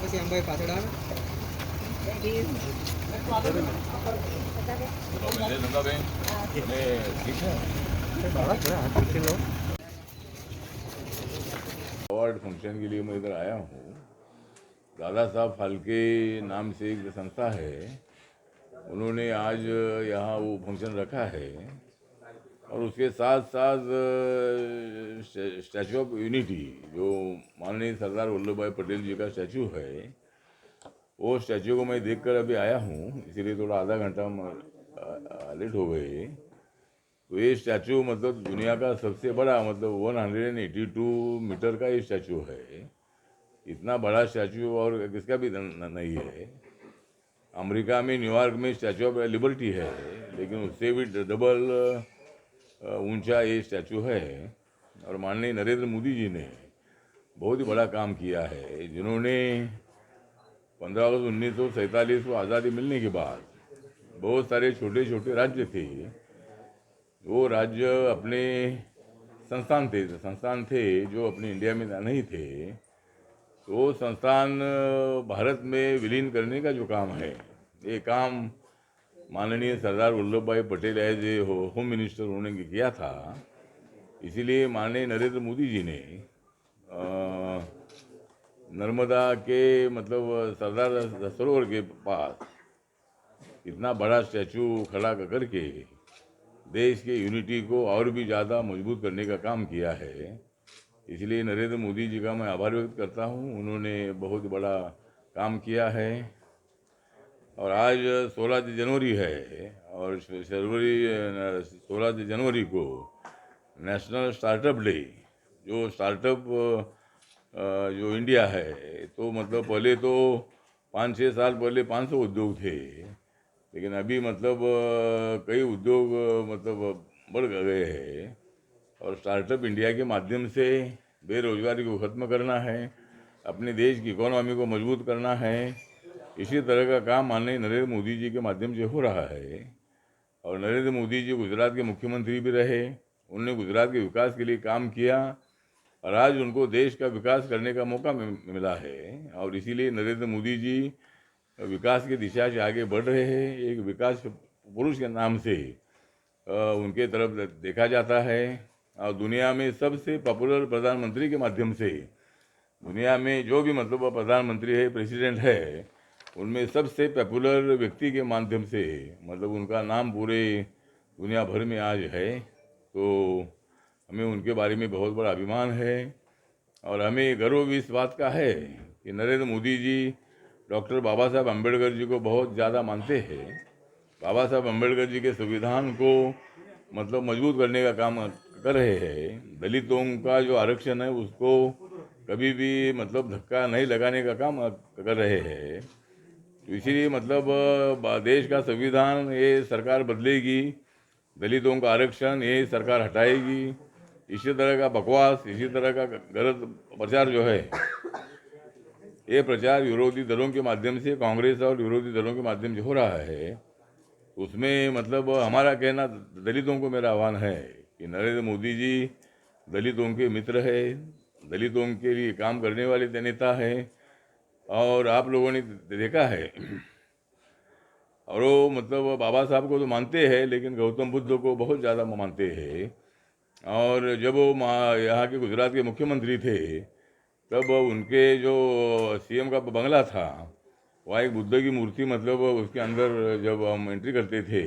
શ્યામભાઈ પાતળા award function के लिए मैं इधर आया हूँ। दादा साहब फाल्के नाम से एक संस्था है, उन्होंने आज यहाँ वो फंक्शन रखा है और उसके साथ साथ स्टैचू ऑफ यूनिटी जो माननीय सरदार वल्लभ भाई पटेल जी का स्टैचू है, वो स्टैचू को मैं देखकर अभी आया हूँ, इसीलिए थोड़ा आधा घंटा लेट हो गए। तो ये स्टैचू मतलब दुनिया का सबसे बड़ा मतलब 182 मीटर का ये स्टैचू है। इतना बड़ा स्टैचू और किसका भी नहीं है। अमेरिका में न्यूयॉर्क में स्टैचू ऑफ लिबर्टी है, लेकिन उससे भी डबल ऊंचा ये स्टैचू है। और माननीय नरेंद्र मोदी जी ने बहुत ही बड़ा काम किया है, जिन्होंने 15 अगस्त 1947 को आज़ादी मिलने के बाद बहुत सारे छोटे छोटे राज्य थे, वो राज्य अपने संस्थान थे जो अपने इंडिया में नहीं थे, तो वो संस्थान भारत में विलीन करने का जो काम है, ये काम माननीय Sardar Vallabh Bhai Patel as a home minister उन्होंने किया था। इसीलिए माननीय नरेंद्र मोदी जी ने नर्मदा के मतलब सरदार सरोवर के पास इतना बड़ा स्टैचू खड़ा करके देश के यूनिटी को और भी ज़्यादा मजबूत करने का काम किया है। इसलिए नरेंद्र मोदी जी का मैं आभार व्यक्त करता हूँ, उन्होंने बहुत बड़ा काम किया है। और आज 16 जनवरी है और 16 जनवरी को नेशनल स्टार्टअप डे, जो स्टार्टअप जो इंडिया है, तो मतलब पहले तो 5-6 साल पहले 500 उद्योग थे, लेकिन अभी मतलब कई उद्योग मतलब बढ़ गए हैं। और स्टार्टअप इंडिया के माध्यम से बेरोजगारी को ख़त्म करना है, अपने देश की इकोनॉमी को मजबूत करना है। इसी तरह का काम माननीय नरेंद्र मोदी जी के माध्यम से हो रहा है। और नरेंद्र मोदी जी गुजरात के मुख्यमंत्री भी रहे, उन्होंने गुजरात के विकास के लिए काम किया और आज उनको देश का विकास करने का मौका मिला है। और इसीलिए नरेंद्र मोदी जी विकास की दिशा से आगे बढ़ रहे हैं। एक विकास पुरुष के नाम से उनके तरफ देखा जाता है। और दुनिया में सबसे पॉपुलर प्रधानमंत्री के माध्यम से, दुनिया में जो भी मतलब प्रधानमंत्री है, प्रेसिडेंट है, उनमें सबसे पॉपुलर व्यक्ति के माध्यम से मतलब उनका नाम पूरे दुनिया भर में आज है। तो हमें उनके बारे में बहुत बड़ा अभिमान है और हमें गर्व भी इस बात का है कि नरेंद्र मोदी जी डॉक्टर बाबा साहब अम्बेडकर जी को बहुत ज़्यादा मानते हैं। बाबा साहब अम्बेडकर जी के संविधान को मतलब मजबूत करने का काम कर रहे हैं। दलितों का जो आरक्षण है उसको कभी भी मतलब धक्का नहीं लगाने का काम कर रहे हैं। तो इसीलिए मतलब देश का संविधान ये सरकार बदलेगी, दलितों का आरक्षण ये सरकार हटाएगी। इसी तरह का बकवास, इसी तरह का गलत प्रचार जो है, ये प्रचार विरोधी दलों के माध्यम से, कांग्रेस और विरोधी दलों के माध्यम से हो रहा है। उसमें मतलब हमारा कहना, दलितों को मेरा आह्वान है कि नरेंद्र मोदी जी दलितों के मित्र है, दलितों के लिए काम करने वाले नेता है। और आप लोगों ने देखा है, और वो मतलब बाबा साहब को तो मानते हैं, लेकिन गौतम बुद्ध को बहुत ज़्यादा मानते हैं। और जब वो यहाँ के गुजरात के मुख्यमंत्री थे, तब उनके जो सीएम का बंगला था, वहाँ एक बुद्ध की मूर्ति मतलब उसके अंदर जब हम एंट्री करते थे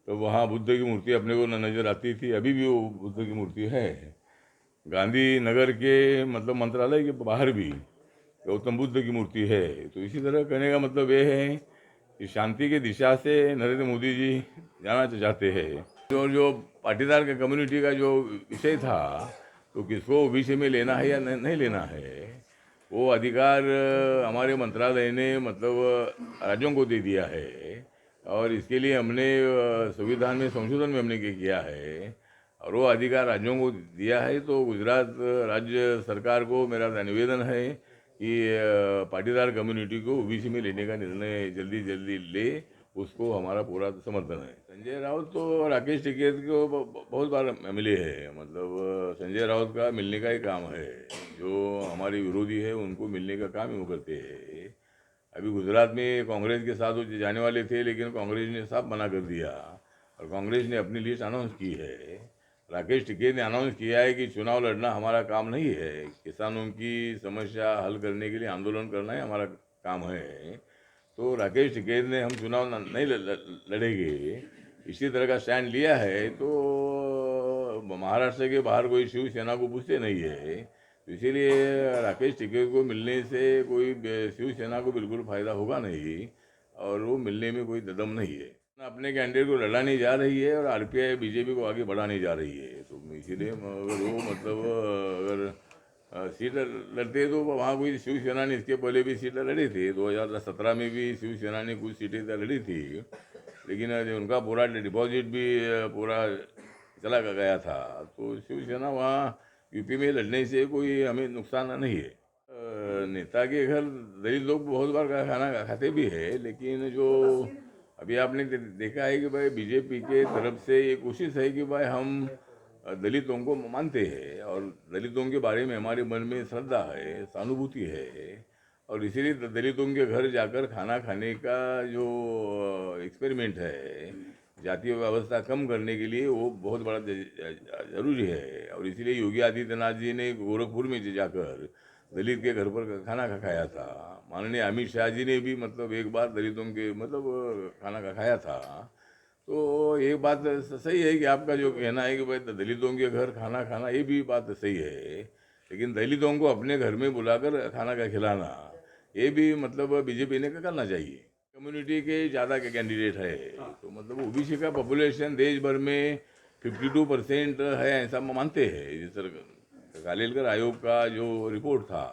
तो वहाँ बुद्ध की मूर्ति अपने को नज़र आती थी। अभी भी वो बुद्ध की मूर्ति है। गांधी नगर के मतलब मंत्रालय के बाहर भी गौतम बुद्ध की मूर्ति है। तो इसी तरह कहने का मतलब ये है कि शांति की दिशा से नरेंद्र मोदी जी जाना चाहते हैं। जो पाटीदार के कम्युनिटी का जो विषय था, तो किसको विषय में लेना है या नहीं लेना है, वो अधिकार हमारे मंत्रालय ने मतलब राज्यों को दे दिया है। और इसके लिए हमने संविधान में संशोधन में हमने किया है और वो अधिकार राज्यों को दिया है। तो गुजरात राज्य सरकार को मेरा निवेदन है कि पाटीदार कम्युनिटी को ओबीसी में लेने का निर्णय जल्दी जल्दी ले, उसको हमारा पूरा समर्थन है। संजय राउत तो राकेश टिकैत को बहुत बार मिले हैं, मतलब संजय राउत का मिलने का ही काम है। जो हमारे विरोधी है उनको मिलने का काम ही वो करते हैं। अभी गुजरात में कांग्रेस के साथ वो जाने वाले थे, लेकिन कांग्रेस ने साफ मना कर दिया और कांग्रेस ने अपनी लिस्ट अनाउंस की है। राकेश टिकैत ने अनाउंस किया है कि चुनाव लड़ना हमारा काम नहीं है, किसानों की समस्या हल करने के लिए आंदोलन करना ही हमारा काम है। तो राकेश टिकैत ने हम चुनाव नहीं लड़ेंगे इसी तरह का स्टैंड लिया है, तो महाराष्ट्र के बाहर कोई शिवसेना को पूछते नहीं है। तो इसीलिए राकेश टिकैत को मिलने से कोई शिवसेना को बिल्कुल फायदा होगा नहीं और वो मिलने में कोई दम नहीं है। अपने कैंडिडेट को लड़ाने जा रही है और आरपीआई बीजेपी को आगे बढ़ाने जा रही है। तो इसीलिए अगर वो मतलब अगर सीट लड़ते तो वहाँ कोई शिवसेना ने इसके पहले भी सीटें लड़ी थी, 2017 में भी शिवसेना ने कुछ सीटें लड़ी थी, लेकिन उनका पूरा डिपॉजिट भी पूरा चला गया था। तो शिवसेना वहाँ यूपी में लड़ने से कोई हमें नुकसान नहीं है। नेता के घर दलित लोग बहुत बार खाना खाते भी है, लेकिन जो अभी आपने देखा है कि भाई बीजेपी के तरफ से ये कोशिश है कि भाई हम दलितों को मानते हैं और दलितों के बारे में हमारे मन में श्रद्धा है, सहानुभूति है, और इसीलिए दलितों के घर जाकर खाना खाने का जो एक्सपेरिमेंट है जातीय व्यवस्था कम करने के लिए वो बहुत बड़ा जरूरी है। और इसीलिए योगी आदित्यनाथ जी ने गोरखपुर में जाकर दलित के घर पर खाना खाया था। माननीय अमित शाह जी ने भी मतलब एक बार दलितों के मतलब खाना खाया था। तो ये बात सही है कि आपका जो कहना है कि भाई दलितों के घर खाना खाना, ये भी बात सही है, लेकिन दलितों को अपने घर में बुलाकर खाना का खिलाना ये भी मतलब बीजेपी ने करना चाहिए। कम्युनिटी के ज़्यादा के कैंडिडेट है, तो मतलब ओबीसी का पॉपुलेशन देश भर में 52% है ऐसा मानते हैं। जिस तरह कालेलकर आयोग का जो रिपोर्ट था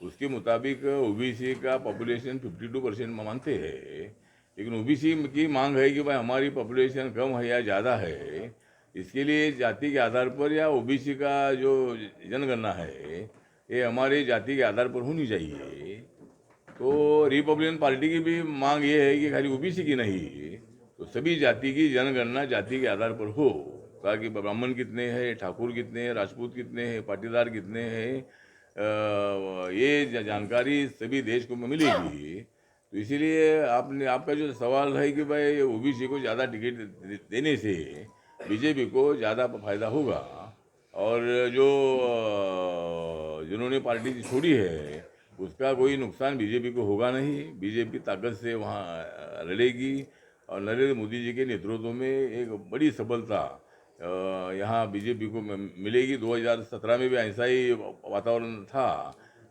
उसके मुताबिक ओबीसी का पॉपुलेशन 52% मानते हैं, लेकिन ओबीसी की मांग है कि भाई हमारी पॉपुलेशन कम है या ज़्यादा है, इसके लिए जाति के आधार पर या ओबीसी का जो जनगणना है ये हमारी जाति के आधार पर होनी चाहिए। तो रिपब्लिकन पार्टी की भी मांग ये है कि खाली ओबीसी की नहीं, तो सभी जाति की जनगणना जाति के आधार पर हो, ताकि ब्राह्मण कितने हैं, ठाकुर कितने हैं, राजपूत कितने हैं, पाटीदार कितने हैं, ये जानकारी सभी देश को मिलेगी। तो इसीलिए आपका जो सवाल है कि भाई ओबीसी को ज़्यादा टिकट देने से बीजेपी को ज़्यादा फायदा होगा, और जो जिन्होंने पार्टी छोड़ी है उसका कोई नुकसान बीजेपी को होगा नहीं। बीजेपी ताकत से वहाँ लड़ेगी और नरेंद्र मोदी जी के नेतृत्व में एक बड़ी सफलता यहाँ बीजेपी को मिलेगी। 2017 में भी ऐसा ही वातावरण था,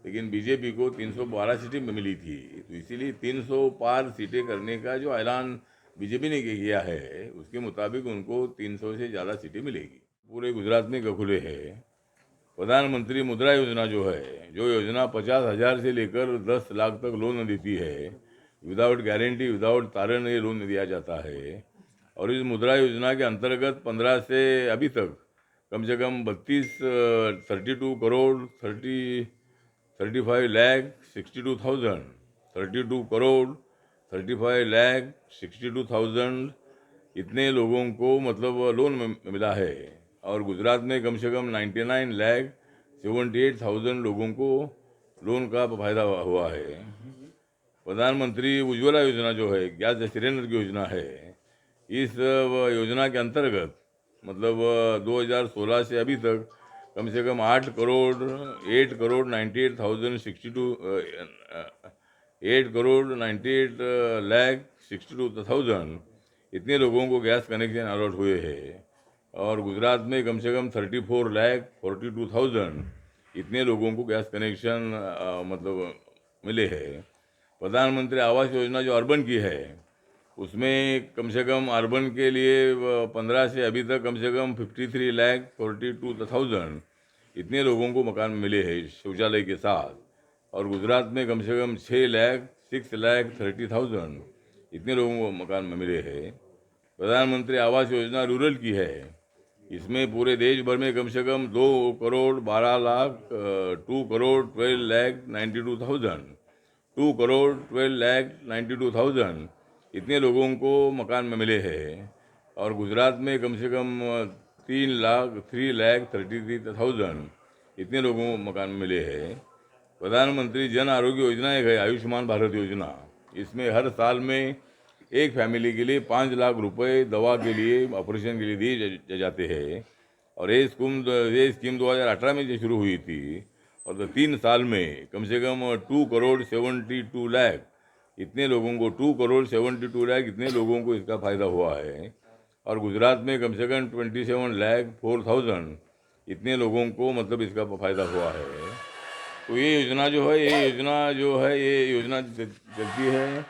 लेकिन बीजेपी को 312 सीटें मिली थी। तो इसीलिए 300 पार सीटें करने का जो ऐलान बीजेपी ने किया है उसके मुताबिक उनको 300 से ज़्यादा सीटें मिलेगी। पूरे गुजरात में खुले है प्रधानमंत्री मुद्रा योजना जो है, जो योजना 50,000 से लेकर 10 लाख तक लोन देती है। विदाउट गारंटी, विदाउट तारण ये लोन दिया जाता है। और इस मुद्रा योजना के अंतर्गत 15 से अभी तक कम से कम 32 करोड़ 35 लाख 62,000 32 करोड़ 35 लाख 62,000 इतने लोगों को मतलब लोन मिला है। और गुजरात में कम से कम 99 लाख 78,000 लोगों को लोन का फायदा हुआ है। प्रधानमंत्री उज्ज्वला योजना जो है, गैस सिलेंडर की योजना है, इस योजना के अंतर्गत मतलब 2016 से अभी तक कम से कम 8 करोड़ 8 लाख 62,000 इतने लोगों को गैस कनेक्शन अलॉट हुए हैं। और गुजरात में कम से कम 34 लाख 42,000 इतने लोगों को गैस कनेक्शन मतलब मिले हैं। प्रधानमंत्री आवास योजना जो अर्बन की है उसमें कम से कम अर्बन के लिए 15 से अभी तक कम से कम 53 लाख 42,000 इतने लोगों को मकान मिले हैं शौचालय के साथ। और गुजरात में कम से कम 6 लाख 30,000 इतने लोगों को मकान मिले हैं। प्रधानमंत्री आवास योजना रूरल की है, इसमें पूरे देश भर में कम से कम 2 करोड़ 12 लाख 2 करोड़ 12 लाख 92,000 2 करोड़ 12 लाख 92,000 इतने लोगों को मकान में मिले हैं। और गुजरात में कम से कम 3 लाख 33,000 इतने लोगों को मकान मिले हैं। प्रधानमंत्री जन आरोग्य योजना एक है, आयुष्मान भारत योजना। इसमें हर साल में एक फैमिली के लिए 5 लाख रुपए दवा के लिए, ऑपरेशन के लिए दिए जाते हैं। और ये स्कीम 2018 में जो शुरू हुई थी, और तो 3 साल में कम से कम 2 करोड़ 72 लाख इतने लोगों को 2 करोड़ 72 लाख इतने लोगों को इसका फ़ायदा हुआ है। और गुजरात में कम से कम 27 लाख 4,000 इतने लोगों को मतलब इसका फ़ायदा हुआ है। तो ये योजना जो है ये योजना चलती है।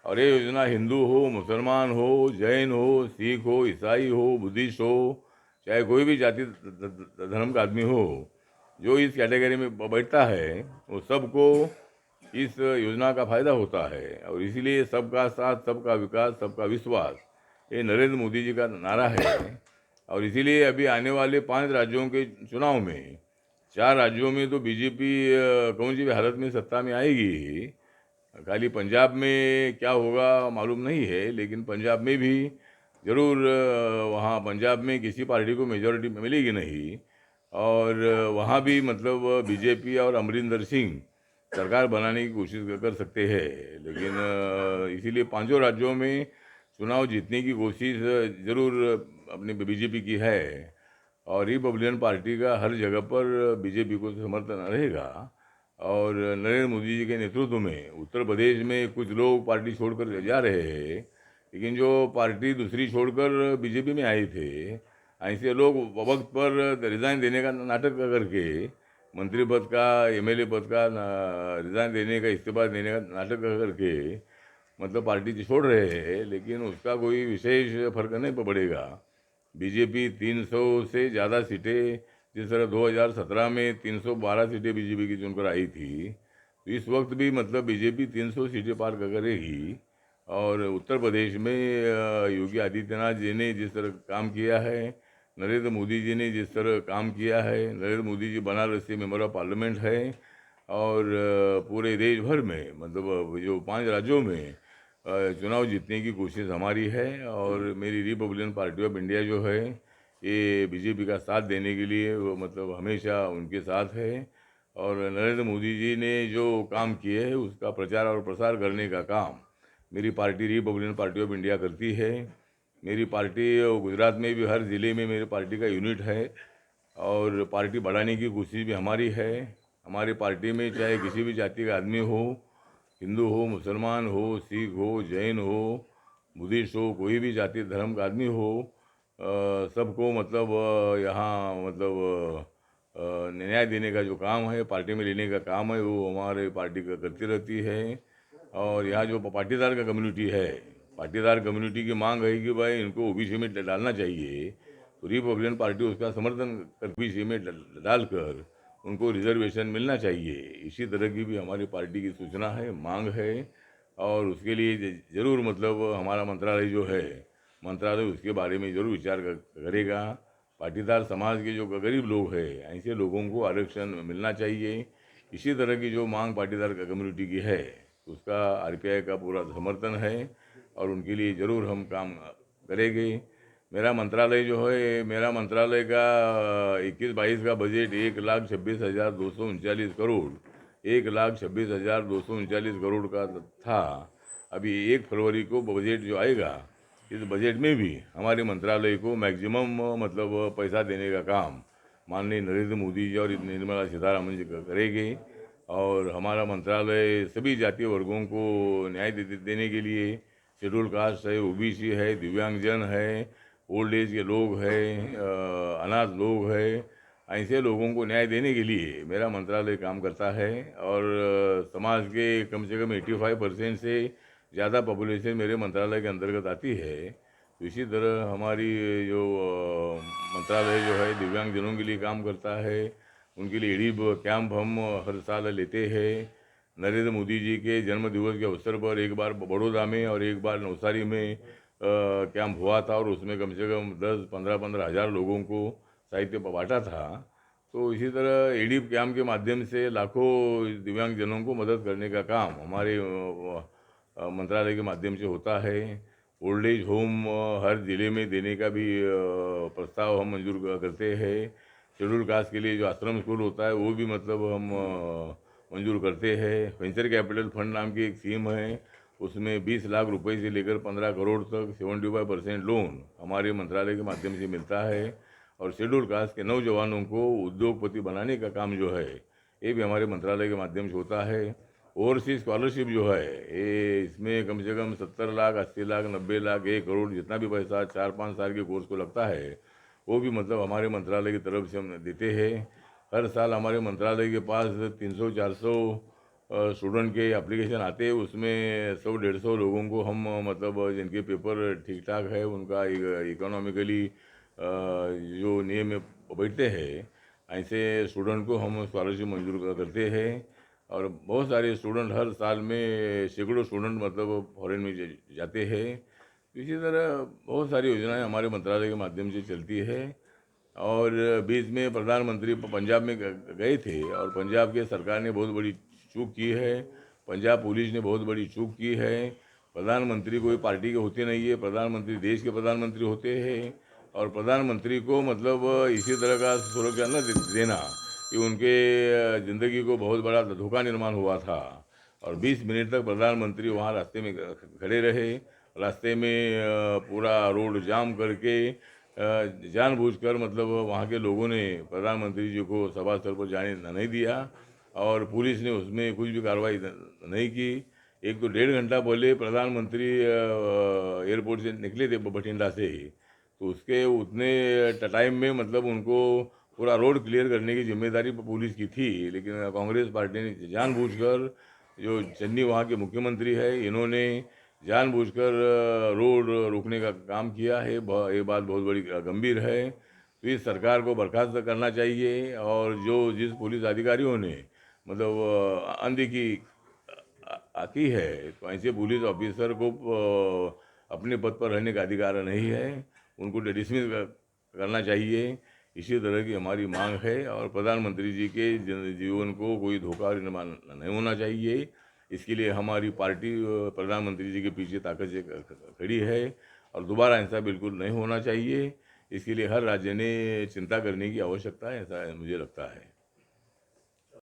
और ये योजना हिंदू हो, मुसलमान हो, जैन हो, सिख हो, ईसाई हो, बुद्धिस्ट हो, चाहे कोई भी जाति धर्म का आदमी हो, जो इस कैटेगरी में बैठता है वो सबको इस योजना का फायदा होता है। और इसीलिए सबका साथ, सबका विकास, सबका विश्वास, ये नरेंद्र मोदी जी का नारा है। और इसीलिए अभी आने वाले 5 राज्यों के चुनाव में 4 राज्यों में तो बीजेपी कौन सी भी हालत में सत्ता में आएगी। खाली पंजाब में क्या होगा मालूम नहीं है, लेकिन पंजाब में भी ज़रूर वहाँ पंजाब में किसी पार्टी को मेजॉरिटी मिलेगी नहीं। और वहाँ भी मतलब बीजेपी और अमरिंदर सिंह सरकार बनाने की कोशिश कर सकते हैं। लेकिन इसीलिए 5 राज्यों में चुनाव जीतने की कोशिश ज़रूर अपने बीजेपी की है। और रिपब्लिकन पार्टी का हर जगह पर बीजेपी को समर्थन रहेगा। और नरेंद्र मोदी जी के नेतृत्व में उत्तर प्रदेश में कुछ लोग पार्टी छोड़कर जा रहे हैं, लेकिन जो पार्टी दूसरी छोड़कर बीजेपी में आए थे, ऐसे लोग वक्त पर रिज़ाइन देने का नाटक करके, मंत्री पद का, एमएलए पद का रिज़ाइन देने का, इस्तीफा देने का नाटक करके मतलब पार्टी छोड़ रहे हैं। लेकिन उसका कोई विशेष फर्क नहीं पड़ेगा। बीजेपी 300 से ज़्यादा सीटें, जिस तरह 2017 में 312 सीटें बीजेपी की चुनकर आई थी, तो इस वक्त भी मतलब बीजेपी 300 सीटें पार करेगी। और उत्तर प्रदेश में योगी आदित्यनाथ जी ने जिस तरह काम किया है, नरेंद्र मोदी जी ने जिस तरह काम किया है, Narendra Modi ji Banarasi member of parliament है। और पूरे देश भर में मतलब जो 5 राज्यों में चुनाव जीतने की कोशिश हमारी है। और मेरी रिपब्लिकन पार्टी ऑफ इंडिया जो है ये बीजेपी का साथ देने के लिए वो मतलब हमेशा उनके साथ है। और नरेंद्र मोदी जी ने जो काम किए हैं उसका प्रचार और प्रसार करने का काम मेरी party Republican party of India करती है। मेरी पार्टी गुजरात में भी हर ज़िले में मेरी पार्टी का यूनिट है। और पार्टी बढ़ाने की कोशिश भी हमारी है। हमारी पार्टी में चाहे किसी भी जाति का आदमी हो, हिंदू हो, मुसलमान हो, सिख हो, जैन हो, बुद्धिस्ट हो, कोई भी जाति धर्म का आदमी हो, सबको मतलब यहाँ मतलब न्याय देने का जो काम है, पार्टी में लेने का काम है, वो हमारे पार्टी का करती रहती है। और यहाँ जो पाटीदार का कम्युनिटी है, पाटीदार कम्युनिटी की मांग है कि भाई इनको ओबीसी में डालना चाहिए, तो रिपब्लिकन पार्टी उसका समर्थन ओबीसी में डालकर उनको रिजर्वेशन मिलना चाहिए। इसी तरह की भी हमारी पार्टी की सूचना है, मांग है। और उसके लिए ज़रूर मतलब हमारा मंत्रालय जो है, मंत्रालय उसके बारे में ज़रूर विचार करेगा। पाटीदार समाज के जो गरीब लोग हैं, ऐसे लोगों को आरक्षण मिलना चाहिए। इसी तरह की जो मांग पाटीदार कम्युनिटी की है, उसका आरपीआई का पूरा समर्थन है। और उनके लिए ज़रूर हम काम करेंगे। मेरा मंत्रालय जो है, मेरा मंत्रालय का 21-22 का बजट 1,26,239 करोड़ 1,26,239 करोड़ का था। अभी 1 फरवरी को बजट जो आएगा, इस बजट में भी हमारे मंत्रालय को मैक्सिमम मतलब पैसा देने का काम माननीय नरेंद्र मोदी जी और निर्मला सीतारमण जी करेंगे। और हमारा मंत्रालय सभी जातीय वर्गों को न्याय देने के लिए, शेड्यूल कास्ट है, ओबीसी है, दिव्यांगजन है, ओल्ड एज के लोग हैं, अनाथ लोग हैं, ऐसे लोगों को न्याय देने के लिए मेरा मंत्रालय काम करता है। और समाज के कम से कम 85% से ज़्यादा पॉपुलेशन मेरे मंत्रालय के अंतर्गत आती है। तो इसी तरह हमारी जो मंत्रालय जो है दिव्यांगजनों के लिए काम करता है। उनके लिए ईडीब कैंप हम हर साल लेते हैं। नरेंद्र मोदी जी के जन्म दिवस के अवसर पर एक बार बड़ौदा में और एक बार नवसारी में कैंप हुआ था, और उसमें कम से कम 10-15 हज़ार लोगों को साहित्य बांटा था। तो इसी तरह ईडीप कैंप के माध्यम से लाखों दिव्यांगजनों को मदद करने का काम हमारे मंत्रालय के माध्यम से होता है। ओल्ड एज होम हर ज़िले में देने का भी प्रस्ताव हम मंजूर करते हैं। शेड्यूल कास्ट के लिए जो आश्रम स्कूल होता है वो भी मतलब हम मंजूर करते हैं। वेंचर कैपिटल फंड नाम की एक स्कीम है, उसमें 20 लाख रुपए से लेकर 15 करोड़ तक 75% लोन हमारे मंत्रालय के माध्यम से मिलता है। और शेड्यूल कास्ट के नौजवानों को उद्योगपति बनाने का काम जो है ये भी हमारे मंत्रालय के माध्यम से होता है। ओवरसीज स्कॉलरशिप जो है ये इसमें कम से कम 70 लाख, 80 लाख, 90 लाख, 1 करोड़ जितना भी पैसा 4-5 साल के कोर्स को लगता है वो भी मतलब हमारे मंत्रालय की तरफ से हम देते हैं। हर साल हमारे मंत्रालय के पास 300-400 स्टूडेंट के एप्लीकेशन आते हैं, उसमें 100-150 लोगों को हम मतलब जिनके पेपर ठीक ठाक है, उनका इकोनॉमिकली जो नियम में बैठते हैं ऐसे स्टूडेंट को हम स्कॉलरशिप मंजूर करते हैं। और बहुत सारे स्टूडेंट हर साल में सैकड़ों स्टूडेंट मतलब फॉरेन में जाते हैं। इसी तरह बहुत सारी योजनाएं हमारे मंत्रालय के माध्यम से चलती है। और बीच में प्रधानमंत्री पंजाब में गए थे और पंजाब के सरकार ने बहुत बड़ी चूक की है, पंजाब पुलिस ने बहुत बड़ी चूक की है। प्रधानमंत्री कोई पार्टी के होते नहीं है, प्रधानमंत्री देश के प्रधानमंत्री होते हैं। और प्रधानमंत्री को मतलब इसी तरह का सुरक्षा न देना कि उनके ज़िंदगी को बहुत बड़ा धोखा निर्माण हुआ था। और 20 मिनट तक प्रधानमंत्री वहाँ रास्ते में खड़े रहे, रास्ते में पूरा रोड जाम करके जानबूझकर मतलब वहाँ के लोगों ने प्रधानमंत्री जी को सभा स्थल पर जाने नहीं दिया और पुलिस ने उसमें कुछ भी कार्रवाई नहीं की। एक तो 1.5 घंटा पहले प्रधानमंत्री एयरपोर्ट से निकले थे बठिंडा से ही, तो उसके उतने टाइम में मतलब उनको पूरा रोड क्लियर करने की जिम्मेदारी पुलिस की थी। लेकिन कांग्रेस पार्टी ने जानबूझकर, जो चन्नी वहाँ के मुख्यमंत्री है, इन्होंने जानबूझकर रोड रोकने का काम किया है। ये बात बहुत बड़ी गंभीर है, तो इस सरकार को बर्खास्त करना चाहिए। और जो जिस पुलिस अधिकारियों ने मतलब अनदेखी की है, तो ऐसे पुलिस ऑफिसर को अपने पद पर रहने का अधिकार नहीं है, उनको डिसमिस करना चाहिए। इसी तरह की हमारी मांग है। और प्रधानमंत्री जी के जीवन को कोई धोखा नहीं होना चाहिए। इसके लिए हमारी पार्टी प्रधानमंत्री जी के पीछे ताकत से खड़ी है और दोबारा ऐसा बिल्कुल नहीं होना चाहिए। इसके लिए हर राज्य ने चिंता करने की आवश्यकता है, ऐसा मुझे लगता है।